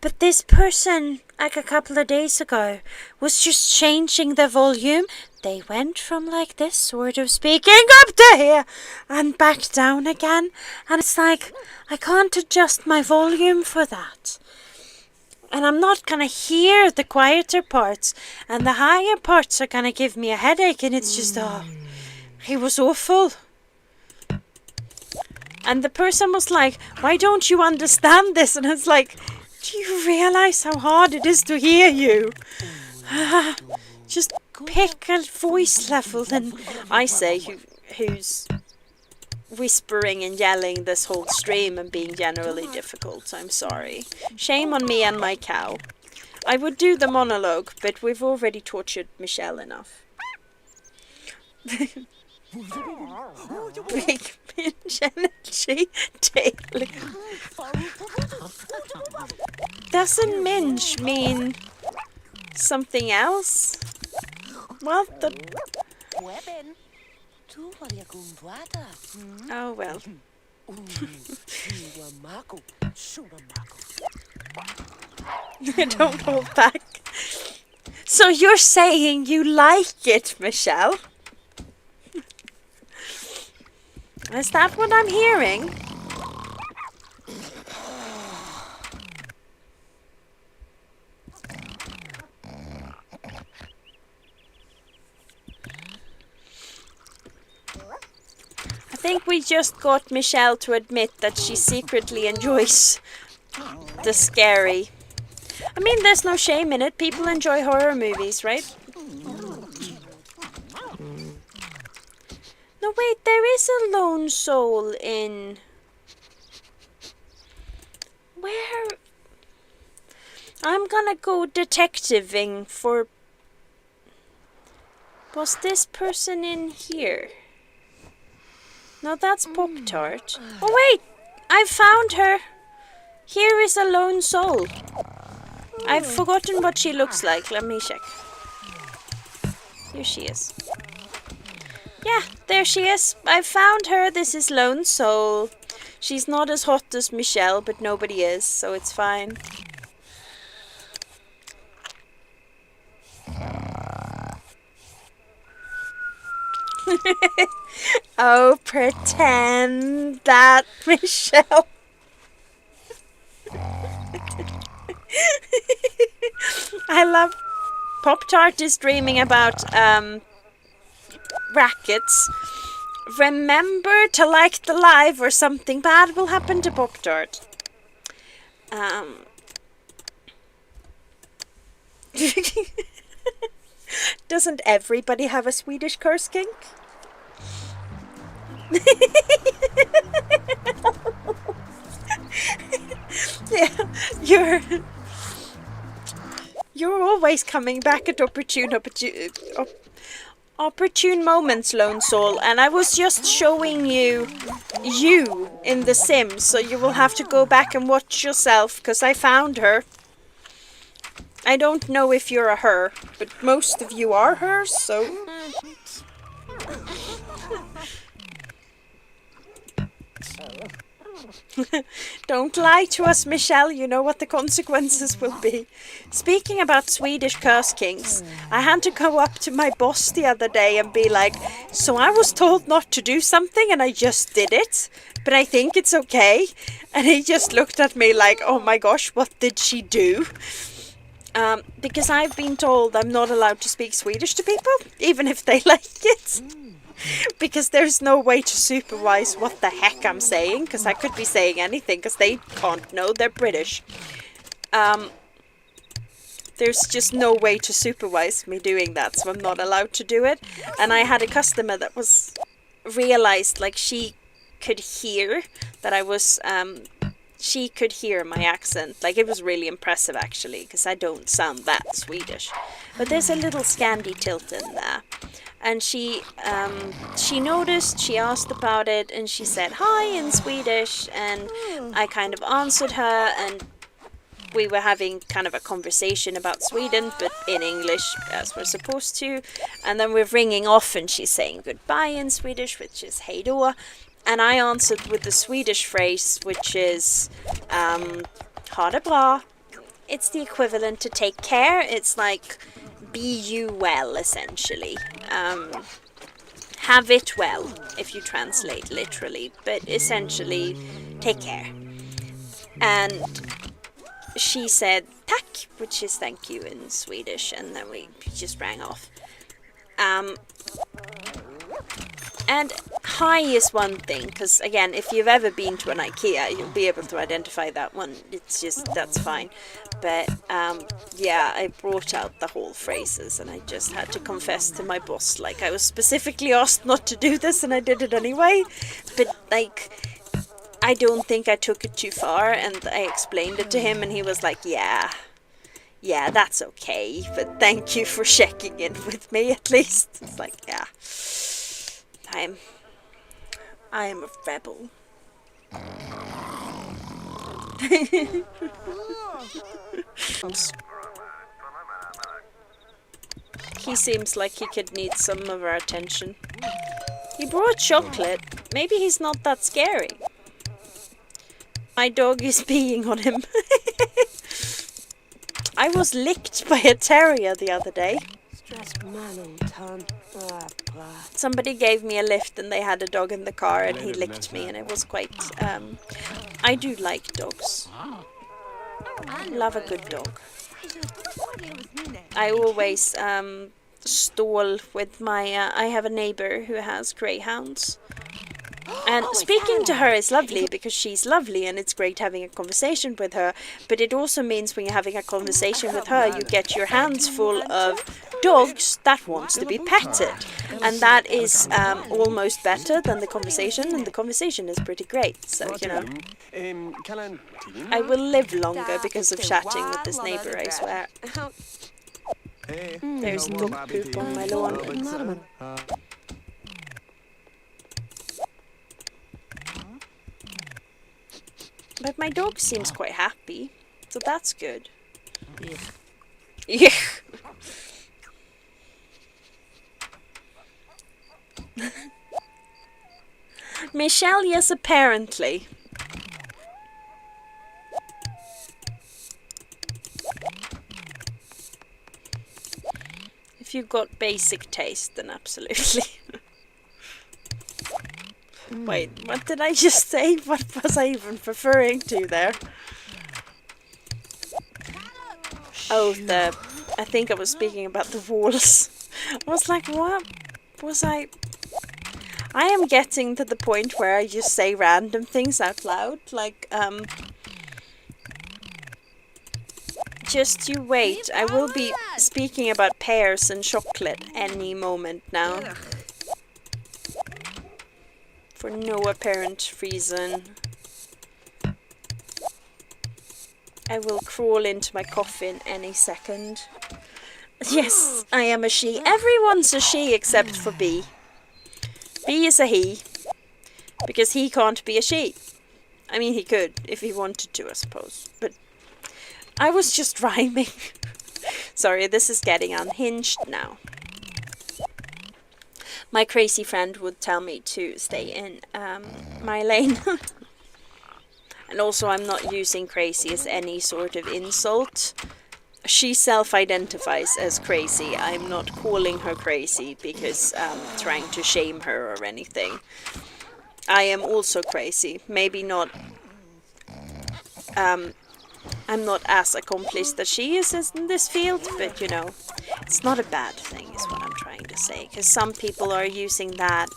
But this person, like a couple of days ago, was just changing the volume. They went from like this sort of speaking up to here and back down again. And it's like, I can't adjust my volume for that. And I'm not going to hear the quieter parts. And the higher parts are going to give me a headache. And it's just, oh, he was awful. And the person was like, why don't you understand this? And it's like, do you realize how hard it is to hear you? Just pick a voice level. And I say, who's whispering and yelling this whole stream and being generally difficult. I'm sorry. Shame on me and my cow. I would do the monologue, but we've already tortured Michelle enough. Big minge energy daily. Doesn't minge mean something else? What the? Oh well. Don't hold back. So you're saying you like it, Michelle? Is that what I'm hearing? I think we just got Michelle to admit that she secretly enjoys the scary. I mean, there's no shame in it. People enjoy horror movies, right? No, wait, there is a lone soul in... Where? I'm gonna go detectiving for... Was this person in here? No, that's Pop-Tart. Oh wait! I found her! Here is a lone soul. I've forgotten what she looks like. Let me check. Here she is. Yeah, there she is. I found her. This is Lone Soul. She's not as hot as Michelle, but nobody is, so it's fine. Oh, pretend that Michelle. I love Pop-Tart is dreaming about rackets. Remember to like the live or something bad will happen to Pop-Tart. Doesn't everybody have a Swedish curse kink? Yeah, you're always coming back at opportune moments, Lone Soul, and I was just showing you in The Sims, so you will have to go back and watch yourself, because I found her. I don't know if you're a her, but most of you are hers, so... Don't lie to us, Michelle. You know what the consequences will be. Speaking about Swedish curse kings, I had to go up to my boss the other day and be like, so I was told not to do something and I just did it, but I think it's okay. And he just looked at me like, oh my gosh, what did she do? Because I've been told I'm not allowed to speak Swedish to people, even if they like it. Because there's no way to supervise what the heck I'm saying, because I could be saying anything, because they can't know, they're British. There's just no way to supervise me doing that, so I'm not allowed to do it. And I had a customer that was realized, like, she could hear that I was, she could hear my accent. Like, it was really impressive, actually, because I don't sound that Swedish. But there's a little Scandi tilt in there. And she noticed, she asked about it, and she said hi in Swedish, and I kind of answered her, and we were having kind of a conversation about Sweden, but in English, as we're supposed to. And then we're ringing off, and she's saying goodbye in Swedish, which is hej då. And I answered with the Swedish phrase, which is ha det bra. It's the equivalent to take care. It's like, be you well, essentially. Have it well, if you translate literally, but essentially, take care. And she said tack, which is thank you in Swedish, and then we just rang off. And hi is one thing, because again, if you've ever been to an IKEA, you'll be able to identify that one. It's just, that's fine. But yeah, I brought out the whole phrases, and I just had to confess to my boss, like, I was specifically asked not to do this, and I did it anyway. But like, I don't think I took it too far, and I explained it to him, and he was like, yeah, that's okay, but thank you for checking in with me, at least. It's like, yeah, I am a rebel. He seems like he could need some of our attention. He brought chocolate. Maybe he's not that scary. My dog is peeing on him. I was licked by a terrier the other day. Somebody gave me a lift and they had a dog in the car and he licked me, and it was quite... I do like dogs. Love a good dog. I always stall with my... I have a neighbor who has greyhounds. And speaking to her is lovely because she's lovely and it's great having a conversation with her. But it also means when you're having a conversation with her, you get your hands full of dogs that wants to be petted. And that is almost better than the conversation. And the conversation is pretty great. So, you know, I will live longer because of chatting with this neighbor, I swear. There's dog poop on my lawn. But my dog seems quite happy, so that's good. Yeah. Michelle, yes, apparently. If you've got basic taste, then absolutely. Wait, what did I just say? What was I even referring to there? Oh, I think I was speaking about the walls. I was like, what was I? I am getting to the point where I just say random things out loud. Like, just you wait. I will be speaking about pears and chocolate any moment now. For no apparent reason. I will crawl into my coffin any second. Yes, I am a she. Everyone's a she except for B. B is a he. Because he can't be a she. I mean, he could if he wanted to, I suppose. But I was just rhyming. Sorry, this is getting unhinged now. My crazy friend would tell me to stay in my lane. And also, I'm not using crazy as any sort of insult. She self-identifies as crazy. I'm not calling her crazy because I'm trying to shame her or anything. I am also crazy. Maybe not... I'm not as accomplished as she is in this field, but you know, it's not a bad thing is what I'm trying to say. Because some people are using that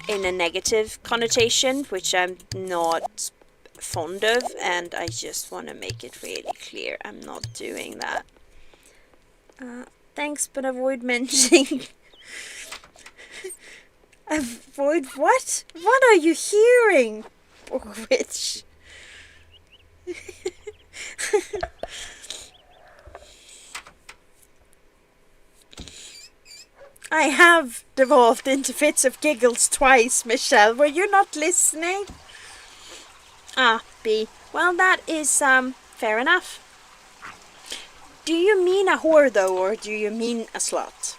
in a negative connotation, which I'm not fond of, and I just want to make it really clear I'm not doing that. Thanks, but avoid mentioning... Avoid what? What are you hearing? Or which? I have devolved into fits of giggles twice, Michelle. Were you not listening? Ah, B. Well, that is, fair enough. Do you mean a whore, though, or do you mean a slut?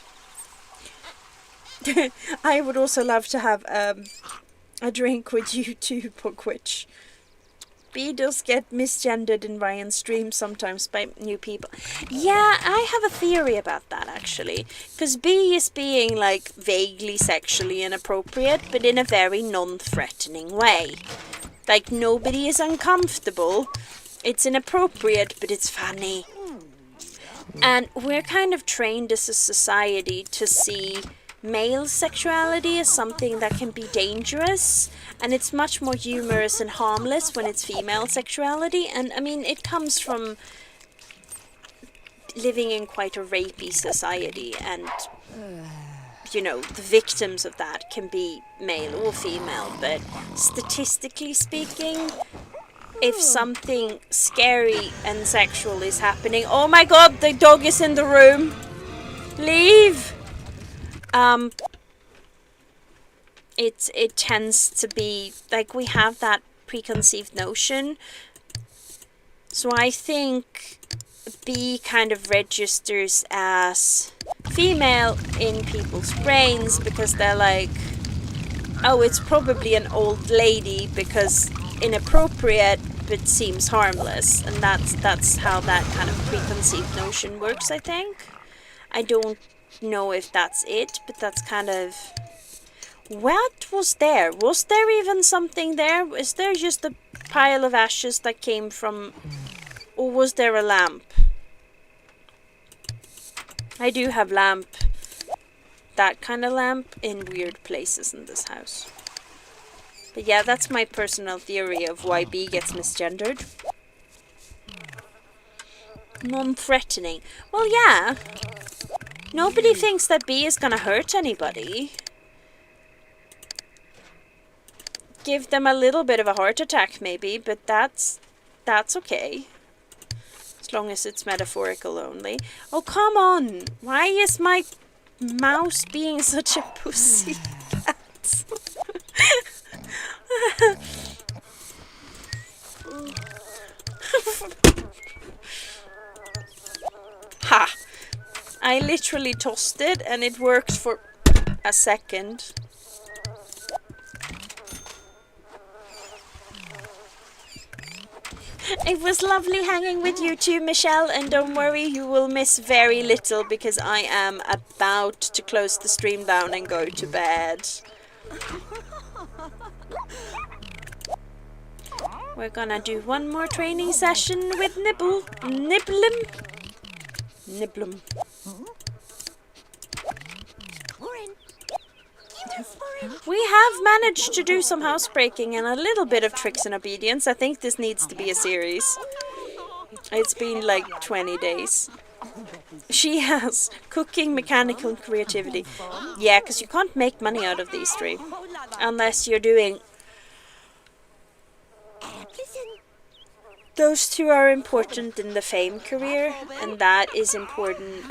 I would also love to have, a drink with you too, Pugwitch. B does get misgendered in Ryan's stream sometimes by new people. Yeah, I have a theory about that, actually. Because B is being, like, vaguely sexually inappropriate, but in a very non-threatening way. Like, nobody is uncomfortable. It's inappropriate, but it's funny. And we're kind of trained as a society to see male sexuality as something that can be dangerous, and it's much more humorous and harmless when it's female sexuality. And I mean, it comes from living in quite a rapey society, and you know, the victims of that can be male or female, but statistically speaking, if something scary and sexual is happening... Oh my god, the dog is in the room! Leave! It tends to be, like, we have that preconceived notion. So I think B kind of registers as female in people's brains because they're like, oh, it's probably an old lady because inappropriate but seems harmless. And that's how that kind of preconceived notion works, I think. I don't know if that's it, but that's kind of... What was there? Was there even something there? Is there just a pile of ashes that came from... Or was there a lamp? I do have lamp. That kind of lamp in weird places in this house. But yeah, that's my personal theory of why B gets misgendered. Non-threatening. Well, yeah. Nobody thinks that B is gonna hurt anybody. Give them a little bit of a heart attack, maybe, but that's okay. As long as it's metaphorical only. Oh, come on! Why is my mouse being such a pussy cat? Ha! I literally tossed it and it worked for a second. It was lovely hanging with you too, Michelle, and don't worry, you will miss very little because I am about to close the stream down and go to bed. We're gonna do one more training session with Niblum. We have managed to do some housebreaking and a little bit of tricks and obedience. I think this needs to be a series. It's been like 20 days. She has cooking, mechanical, and creativity. Yeah, because you can't make money out of these three. Unless you're doing... Those two are important in the fame career, and that is important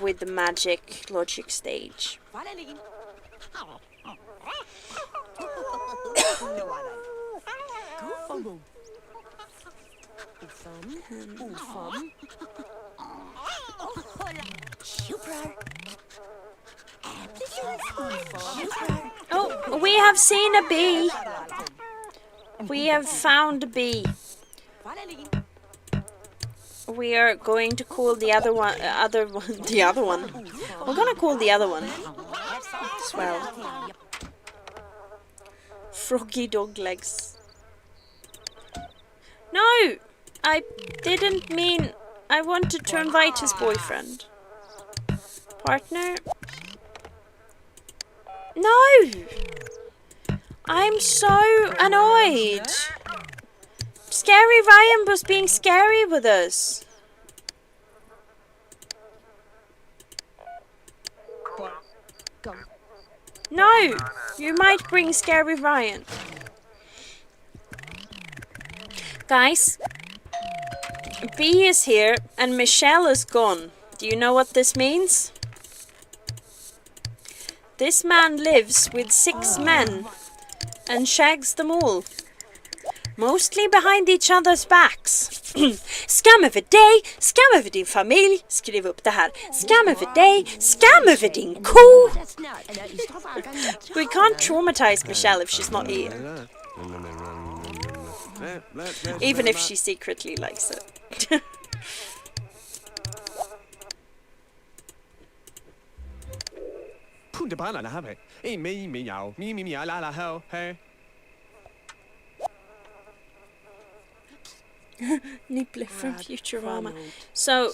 with the magic logic stage. Oh, we have seen a bee. We have found a bee. We are going to call the other one. We're gonna call the other one as well. Froggy dog legs. No! I didn't mean... I wanted to invite his boyfriend. Partner? No! I'm so annoyed. Scary Ryan was being scary with us. No! You might bring Scary Ryan. Guys, B is here and Michelle is gone. Do you know what this means? This man lives with 6 men and shags them all. Mostly behind each other's backs. Skam över dig, skam över din familj. Skriv upp det här. Skam över dig, skam över din ko. We can't traumatize Michelle if she's not here. Even if she secretly likes it. Nibble from Futurama. So,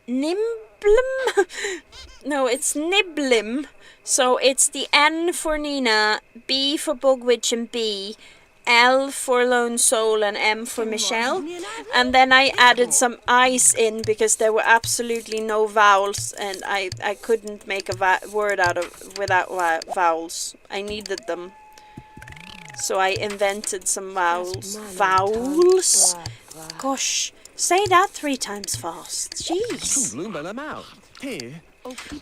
Nimblum? No, it's Niblim. So it's the N for Nina, B for Bogwitch and B, L for Lone Soul and M for Michelle. And then I added some I's in because there were absolutely no vowels and I couldn't make a word out of without vowels. I needed them. So I invented some vowels. Vowels? Gosh, say that 3 times fast. Jeez.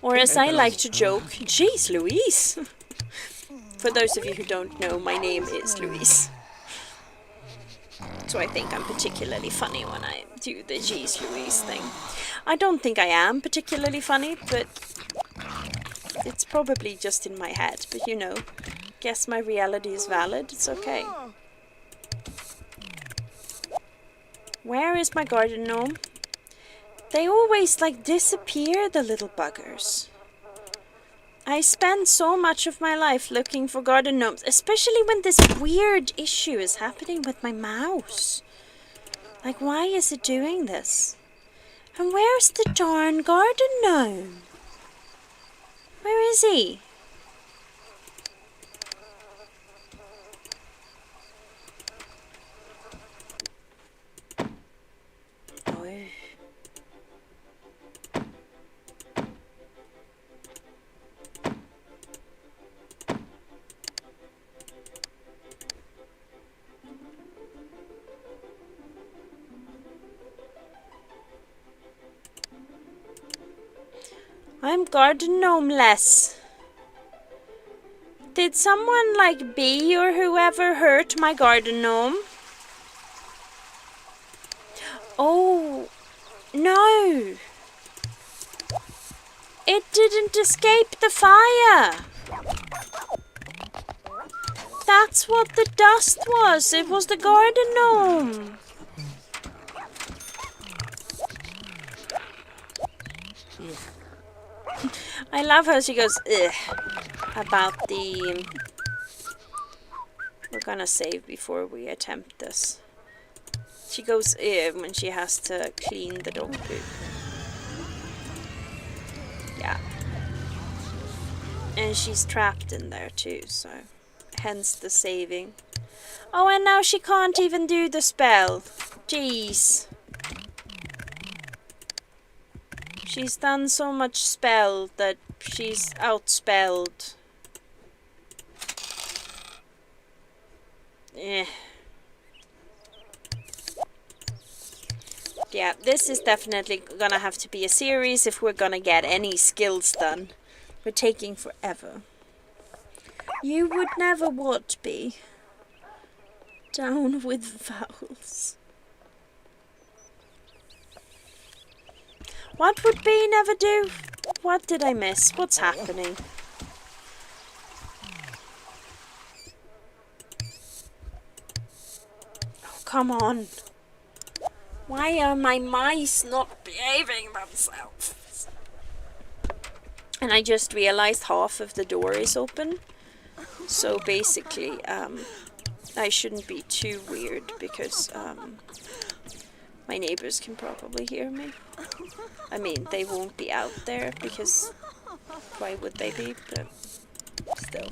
Or as I like to joke, jeez Louise. For those of you who don't know, my name is Louise. So I think I'm particularly funny when I do the jeez Louise thing. I don't think I am particularly funny, but it's probably just in my head. But you know, guess my reality is valid. It's okay. Where is my garden gnome? They always like disappear, the little buggers. I spend so much of my life looking for garden gnomes, especially when this weird issue is happening with my mouse. Like, why is it doing this? And where's the darn garden gnome? Where is he? I'm garden gnome-less. Did someone like Bee or whoever hurt my garden gnome? Oh, no. It didn't escape the fire. That's what the dust was. It was the garden gnome. I love how she goes, ugh, about the... We're gonna save before we attempt this. She goes, ugh, when she has to clean the dog poop. Yeah. And she's trapped in there too, so hence the saving. Oh, and now she can't even do the spell. Jeez. She's done so much spell that she's outspelled. Eh. Yeah, this is definitely gonna have to be a series if we're gonna get any skills done. We're taking forever. You would never what be? Down with vowels. What would Bee never do? What did I miss? What's happening? Oh, come on. Why are my mice not behaving themselves? And I just realized half of the door is open. So basically, I shouldn't be too weird because my neighbors can probably hear me. I mean, they won't be out there because why would they be? But still.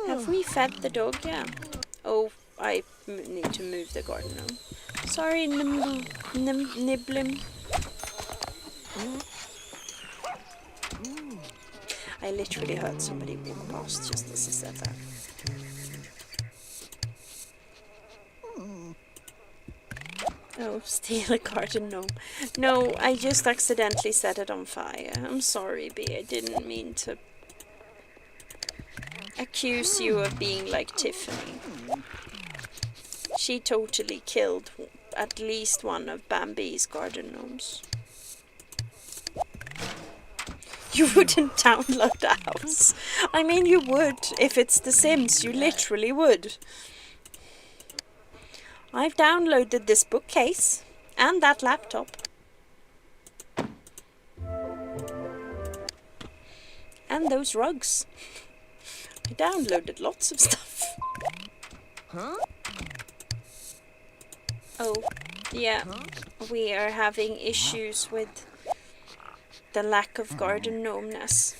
Have we fed the dog? Yeah. Oh, I need to move the garden now. Sorry, Niblim. I literally heard somebody walk past just as I said that. Oh, steal a garden gnome. No, I just accidentally set it on fire. I'm sorry, Bee. I didn't mean to accuse you of being like Tiffany. She totally killed at least one of Bambi's garden gnomes. You wouldn't download the house. I mean, you would. If it's The Sims, you literally would. I've downloaded this bookcase and that laptop. And those rugs. I downloaded lots of stuff. Huh? Oh, yeah. We are having issues with the lack of garden gnomeness.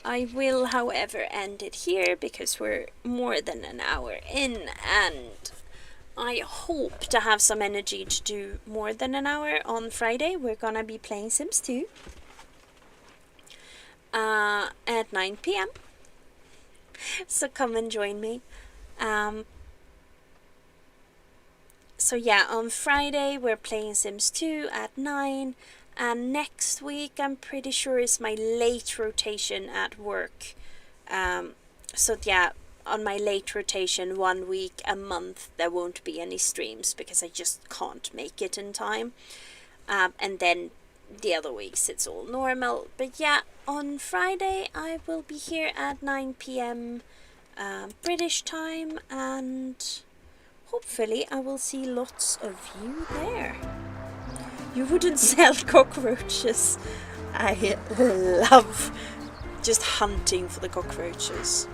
I will, however, end it here because we're more than an hour in and I hope to have some energy to do more than an hour on Friday. We're gonna be playing Sims 2 at 9 p.m. So come and join me. So yeah, on Friday we're playing Sims 2 at 9, and next week I'm pretty sure is my late rotation at work. So yeah, on my late rotation, 1 week a month there won't be any streams because I just can't make it in time. And then the other weeks it's all normal. But yeah, on Friday I will be here at 9 p.m. British time, and hopefully I will see lots of you there. You wouldn't sell cockroaches. I love just hunting for the cockroaches.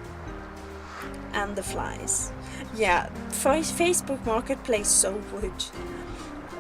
And the flies. Yeah, Facebook Marketplace so would.